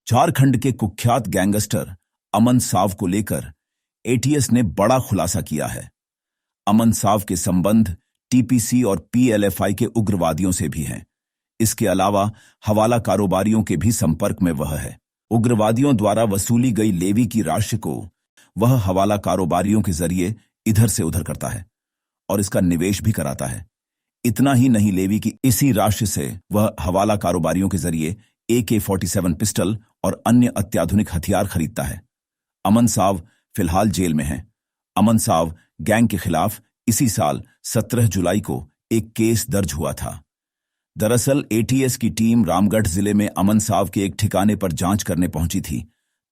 झारखंड के कुख्यात गैंगस्टर अमन साव को लेकर एटीएस ने बड़ा खुलासा किया है। अमन साव के संबंध टीपीसी और पीएलएफआई के उग्रवादियों से भी हैं। इसके अलावा हवाला कारोबारियों के भी संपर्क में वह है। उग्रवादियों द्वारा वसूली गई लेवी की राशि को वह हवाला कारोबारियों के जरिए इधर से उधर करता है और इसका निवेश भी कराता है। इतना ही नहीं, लेवी की इसी राशि से वह हवाला कारोबारियों के जरिए AK-47 पिस्टल और अन्य अत्याधुनिक हथियार खरीदता है। अमन साव फिलहाल जेल में है। अमन साव गैंग के खिलाफ इसी साल 17 जुलाई को एक केस दर्ज हुआ था। दरअसल एटीएस की टीम रामगढ़ जिले में अमन साव के एक ठिकाने पर जांच करने पहुंची थी।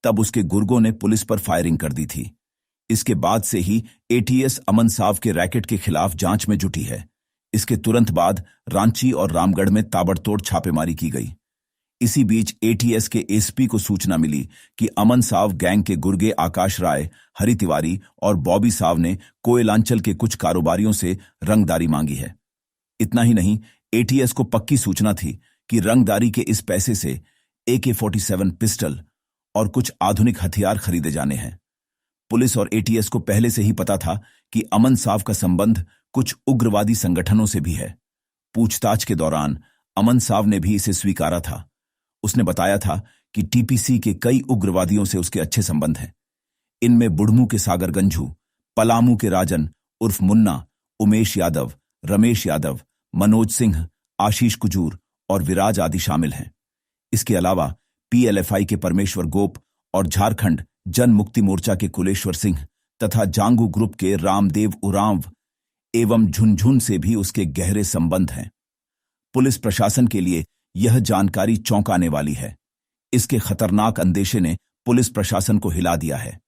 तब उसके गुर्गों ने पुलिस पर फायरिंग कर दी थी। इसके बाद से ही एटीएस अमन साव के रैकेट के खिलाफ जांच में जुटी है। इसके तुरंत बाद रांची और रामगढ़ में ताबड़तोड़ छापेमारी की गई। इसी बीच एटीएस के एसपी को सूचना मिली कि अमन साव गैंग के गुर्गे आकाश राय, हरि तिवारी और बॉबी साव ने कोयलांचल के कुछ कारोबारियों से रंगदारी मांगी है। इतना ही नहीं, एटीएस को पक्की सूचना थी कि रंगदारी के इस पैसे से AK-47 पिस्टल और कुछ आधुनिक हथियार खरीदे जाने हैं। पुलिस और एटीएस को पहले से ही पता था कि अमन साव का संबंध कुछ उग्रवादी संगठनों से भी है। पूछताछ के दौरान अमन साव ने भी इसे स्वीकारा था। उसने बताया था कि टीपीसी के कई उग्रवादियों से उसके अच्छे संबंध हैं। इनमें बुढ़मू के सागर गंझू, पलामू के राजन उर्फ मुन्ना, उमेश यादव, रमेश यादव, मनोज सिंह, आशीष कुजूर और विराज आदि शामिल हैं। इसके अलावा पीएलएफआई के परमेश्वर गोप और झारखंड जन मुक्ति मोर्चा के कुलेश्वर सिंह तथा जांगू ग्रुप के रामदेव उरांव एवं झुनझुन से भी उसके गहरे संबंध हैं। पुलिस प्रशासन के लिए यह जानकारी चौंकाने वाली है। इसके खतरनाक अंदेशे ने पुलिस प्रशासन को हिला दिया है।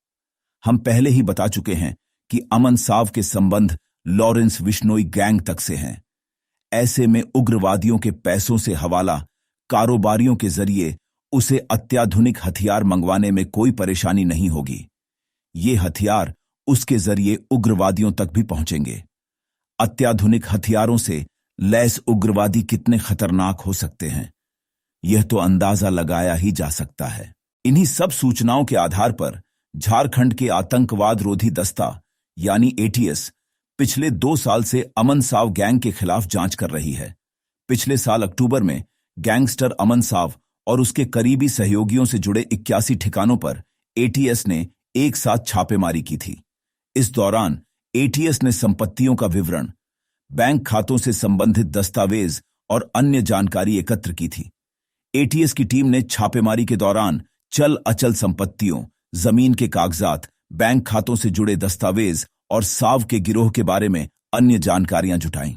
हम पहले ही बता चुके हैं कि अमन साव के संबंध लॉरेंस विश्नोई गैंग तक से हैं। ऐसे में उग्रवादियों के पैसों से हवाला कारोबारियों के जरिए उसे अत्याधुनिक हथियार मंगवाने में कोई परेशानी नहीं होगी। ये हथियार उसके जरिए उग्रवादियों तक भी पहुंचेंगे। अत्याधुनिक हथियारों से लैस उग्रवादी कितने खतरनाक हो सकते हैं, यह तो अंदाजा लगाया ही जा सकता है। इन्हीं सब सूचनाओं के आधार पर झारखंड के आतंकवाद रोधी दस्ता यानी एटीएस पिछले 2 साल से अमन साव गैंग के खिलाफ जांच कर रही है। पिछले साल अक्टूबर में गैंगस्टर अमन साव और उसके करीबी सहयोगियों से जुड़े 81 ठिकानों पर एटीएस ने एक साथ छापेमारी की थी। इस दौरान एटीएस ने संपत्तियों का विवरण, बैंक खातों से संबंधित दस्तावेज और अन्य जानकारी एकत्र की थी। एटीएस की टीम ने छापेमारी के दौरान चल अचल संपत्तियों, जमीन के कागजात, बैंक खातों से जुड़े दस्तावेज और साव के गिरोह के बारे में अन्य जानकारियां जुटाईं।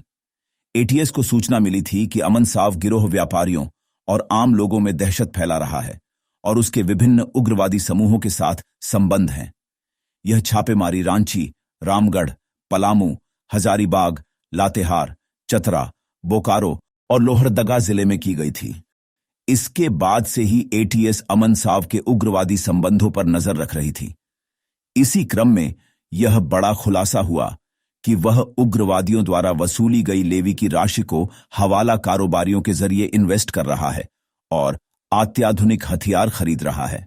एटीएस को सूचना मिली थी कि अमन साव गिरोह व्यापारियों और आम लोगों में दहशत फैला रहा है और उसके विभिन्न उग्रवादी समूहों के साथ संबंध हैं। यह छापेमारी रांची, रामगढ़, पलामू, हजारीबाग, लातेहार, चतरा, बोकारो और लोहरदगा जिले में की गई थी। इसके बाद से ही एटीएस अमन साव के उग्रवादी संबंधों पर नजर रख रही थी। इसी क्रम में यह बड़ा खुलासा हुआ कि वह उग्रवादियों द्वारा वसूली गई लेवी की राशि को हवाला कारोबारियों के जरिए इन्वेस्ट कर रहा है और अत्याधुनिक हथियार खरीद रहा है।